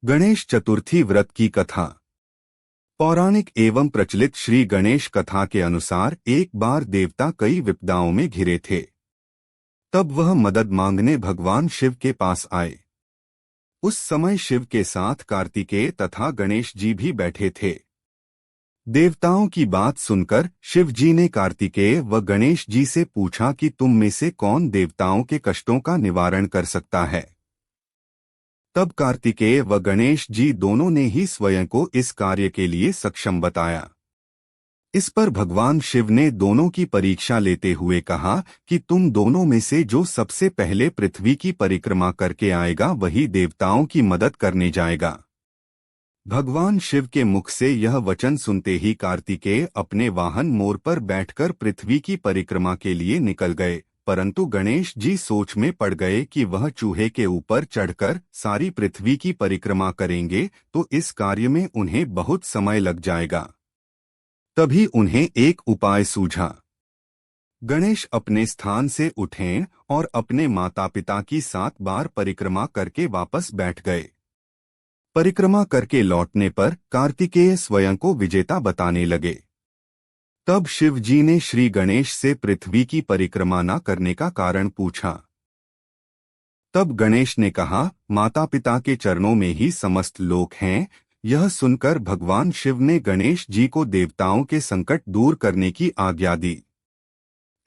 गणेश चतुर्थी व्रत की कथा। पौराणिक एवं प्रचलित श्री गणेश कथा के अनुसार एक बार देवता कई विपदाओं में घिरे थे। तब वह मदद मांगने भगवान शिव के पास आए। उस समय शिव के साथ कार्तिकेय तथा गणेश जी भी बैठे थे। देवताओं की बात सुनकर शिव जी ने कार्तिकेय व गणेश जी से पूछा कि तुम में से कौन देवताओं के कष्टों का निवारण कर सकता है। तब कार्तिकेय व गणेश जी दोनों ने ही स्वयं को इस कार्य के लिए सक्षम बताया। इस पर भगवान शिव ने दोनों की परीक्षा लेते हुए कहा कि तुम दोनों में से जो सबसे पहले पृथ्वी की परिक्रमा करके आएगा वही देवताओं की मदद करने जाएगा। भगवान शिव के मुख से यह वचन सुनते ही कार्तिकेय अपने वाहन मोर पर बैठकर पृथ्वी की परिक्रमा के लिए निकल गए, परंतु गणेश जी सोच में पड़ गए कि वह चूहे के ऊपर चढ़कर सारी पृथ्वी की परिक्रमा करेंगे तो इस कार्य में उन्हें बहुत समय लग जाएगा। तभी उन्हें एक उपाय सूझा। गणेश अपने स्थान से उठे और अपने माता पिता की 7 बार परिक्रमा करके वापस बैठ गए। परिक्रमा करके लौटने पर कार्तिकेय स्वयं को विजेता बताने लगे। तब शिव जी ने श्री गणेश से पृथ्वी की परिक्रमा न करने का कारण पूछा। तब गणेश ने कहा, माता पिता के चरणों में ही समस्त लोक हैं। यह सुनकर भगवान शिव ने गणेश जी को देवताओं के संकट दूर करने की आज्ञा दी।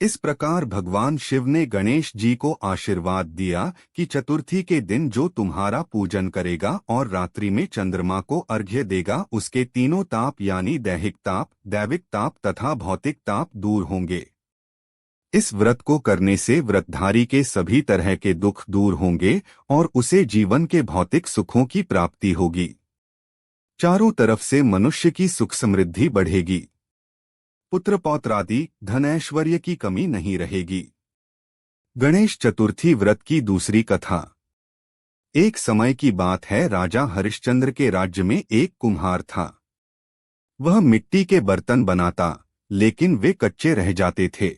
इस प्रकार भगवान शिव ने गणेश जी को आशीर्वाद दिया कि चतुर्थी के दिन जो तुम्हारा पूजन करेगा और रात्रि में चंद्रमा को अर्घ्य देगा उसके तीनों ताप यानी दैहिक ताप, दैविक ताप तथा भौतिक ताप दूर होंगे। इस व्रत को करने से व्रतधारी के सभी तरह के दुख दूर होंगे और उसे जीवन के भौतिक सुखों की प्राप्ति होगी। चारों तरफ से मनुष्य की सुख समृद्धि बढ़ेगी। पुत्र पौत्रादि धन ऐश्वर्य की कमी नहीं रहेगी। गणेश चतुर्थी व्रत की दूसरी कथा। एक समय की बात है, राजा हरिश्चंद्र के राज्य में एक कुम्हार था। वह मिट्टी के बर्तन बनाता, लेकिन वे कच्चे रह जाते थे।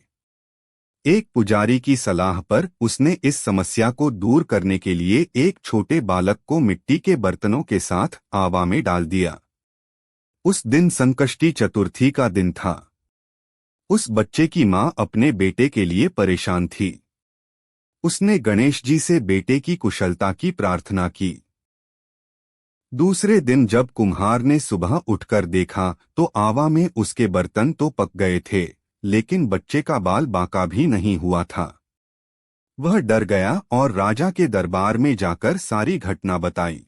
एक पुजारी की सलाह पर उसने इस समस्या को दूर करने के लिए एक छोटे बालक को मिट्टी के बर्तनों के साथ आवा में डाल दिया। उस दिन संकष्टी चतुर्थी का दिन था। उस बच्चे की मां अपने बेटे के लिए परेशान थी। उसने गणेश जी से बेटे की कुशलता की प्रार्थना की। दूसरे दिन जब कुम्हार ने सुबह उठकर देखा तो आवा में उसके बर्तन तो पक गए थे, लेकिन बच्चे का बाल बांका भी नहीं हुआ था। वह डर गया और राजा के दरबार में जाकर सारी घटना बताई।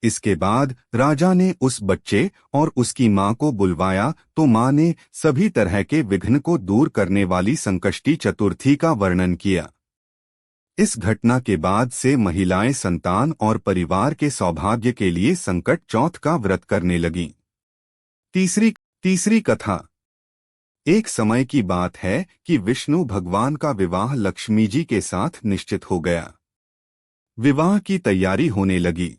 इसके बाद राजा ने उस बच्चे और उसकी मां को बुलवाया तो मां ने सभी तरह के विघ्न को दूर करने वाली संकष्टी चतुर्थी का वर्णन किया। इस घटना के बाद से महिलाएं संतान और परिवार के सौभाग्य के लिए संकट चौथ का व्रत करने लगीं। तीसरी कथा। एक समय की बात है कि विष्णु भगवान का विवाह लक्ष्मी जी के साथ निश्चित हो गया। विवाह की तैयारी होने लगी।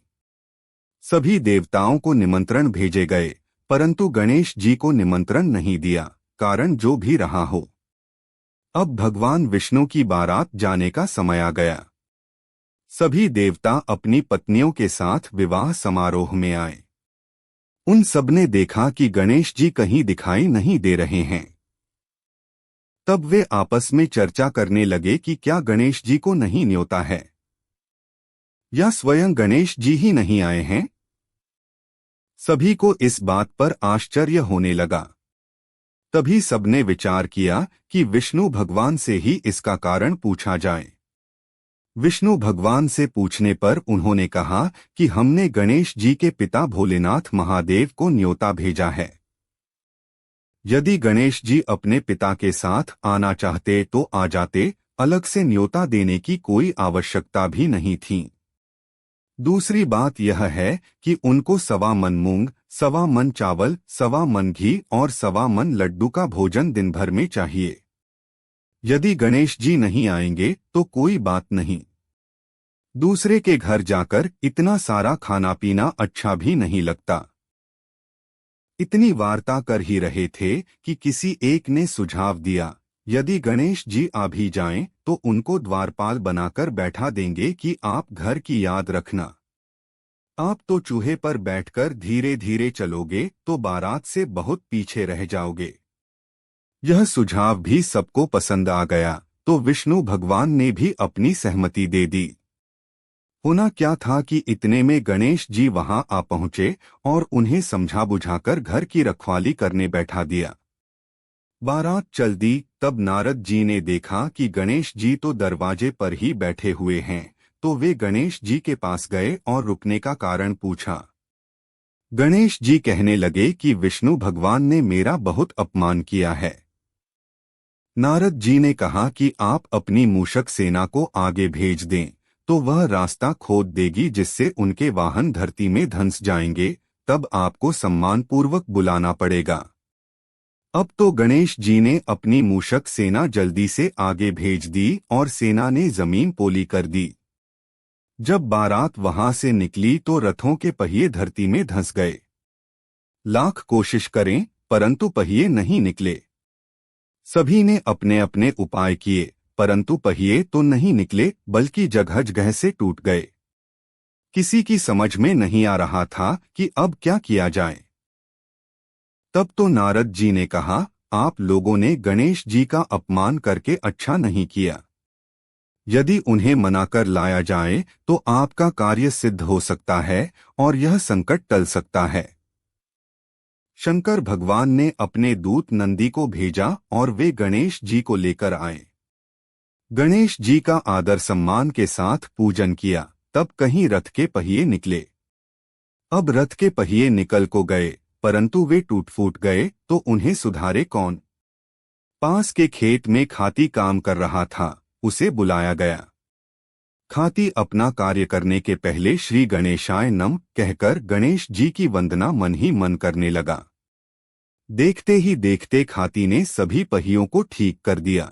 सभी देवताओं को निमंत्रण भेजे गए, परंतु गणेश जी को निमंत्रण नहीं दिया, कारण जो भी रहा हो। अब भगवान विष्णु की बारात जाने का समय आ गया। सभी देवता अपनी पत्नियों के साथ विवाह समारोह में आए। उन सबने देखा कि गणेश जी कहीं दिखाई नहीं दे रहे हैं। तब वे आपस में चर्चा करने लगे कि क्या गणेश जी को नहीं न्योता है या स्वयं गणेश जी ही नहीं आए हैं। सभी को इस बात पर आश्चर्य होने लगा। तभी सबने विचार किया कि विष्णु भगवान से ही इसका कारण पूछा जाए। विष्णु भगवान से पूछने पर उन्होंने कहा कि हमने गणेश जी के पिता भोलेनाथ महादेव को न्योता भेजा है। यदि गणेश जी अपने पिता के साथ आना चाहते तो आ जाते, अलग से न्योता देने की कोई आवश्यकता भी नहीं थी। दूसरी बात यह है कि उनको 1.25 मन मूंग, 1.25 मन चावल, 1.25 मन घी और 1.25 मन लड्डू का भोजन दिन भर में चाहिए। यदि गणेश जी नहीं आएंगे तो कोई बात नहीं। दूसरे के घर जाकर इतना सारा खाना पीना अच्छा भी नहीं लगता। इतनी वार्ता कर ही रहे थे कि किसी एक ने सुझाव दिया, यदि गणेश जी आ भी जाएं तो उनको द्वारपाल बनाकर बैठा देंगे कि आप घर की याद रखना। आप तो चूहे पर बैठकर धीरे धीरे चलोगे तो बारात से बहुत पीछे रह जाओगे। यह सुझाव भी सबको पसंद आ गया, तो विष्णु भगवान ने भी अपनी सहमति दे दी। होना क्या था कि इतने में गणेश जी वहां आ पहुंचे और उन्हें समझा बुझाकर घर की रखवाली करने बैठा दिया। बारात चल दी, तब नारद जी ने देखा कि गणेश जी तो दरवाजे पर ही बैठे हुए हैं, तो वे गणेश जी के पास गए और रुकने का कारण पूछा। गणेश जी कहने लगे कि विष्णु भगवान ने मेरा बहुत अपमान किया है। नारद जी ने कहा कि आप अपनी मूषक सेना को आगे भेज दें, तो वह रास्ता खोद देगी जिससे उनके वाहन धरती में धंस जाएंगे, तब आपको सम्मानपूर्वक बुलाना पड़ेगा। अब तो गणेश जी ने अपनी मूषक सेना जल्दी से आगे भेज दी और सेना ने जमीन पोली कर दी। जब बारात वहां से निकली तो रथों के पहिए धरती में धंस गए। लाख कोशिश करें परंतु पहिए नहीं निकले। सभी ने अपने अपने उपाय किए, परंतु पहिए तो नहीं निकले बल्कि जगह जगह से टूट गए। किसी की समझ में नहीं आ रहा था कि अब क्या किया जाए। तब तो नारद जी ने कहा, आप लोगों ने गणेश जी का अपमान करके अच्छा नहीं किया। यदि उन्हें मनाकर लाया जाए तो आपका कार्य सिद्ध हो सकता है और यह संकट टल सकता है। शंकर भगवान ने अपने दूत नंदी को भेजा और वे गणेश जी को लेकर आए। गणेश जी का आदर सम्मान के साथ पूजन किया, तब कहीं रथ के पहिए निकले। अब रथ के पहिए निकल को गए, परंतु वे टूट फूट गए तो उन्हें सुधारे कौन। पास के खेत में खाती काम कर रहा था, उसे बुलाया गया। खाती अपना कार्य करने के पहले श्री गणेशाय नमः कहकर गणेश जी की वंदना मन ही मन करने लगा। देखते ही देखते खाती ने सभी पहियों को ठीक कर दिया।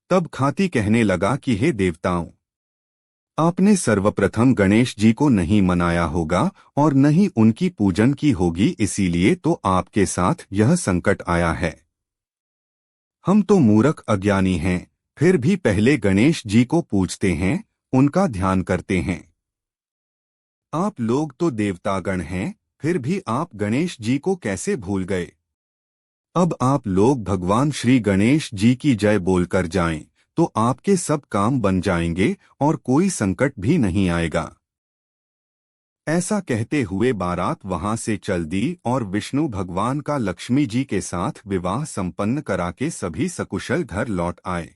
तब खाती कहने लगा कि हे देवताओं, आपने सर्वप्रथम गणेश जी को नहीं मनाया होगा और न ही उनकी पूजन की होगी, इसीलिए तो आपके साथ यह संकट आया है। हम तो मूर्ख अज्ञानी हैं, फिर भी पहले गणेश जी को पूजते हैं, उनका ध्यान करते हैं। आप लोग तो देवतागण हैं, फिर भी आप गणेश जी को कैसे भूल गए। अब आप लोग भगवान श्री गणेश जी की जय बोलकर जाएं, तो आपके सब काम बन जाएंगे और कोई संकट भी नहीं आएगा। ऐसा कहते हुए बारात वहां से चल दी और विष्णु भगवान का लक्ष्मी जी के साथ विवाह संपन्न करा के सभी सकुशल घर लौट आए।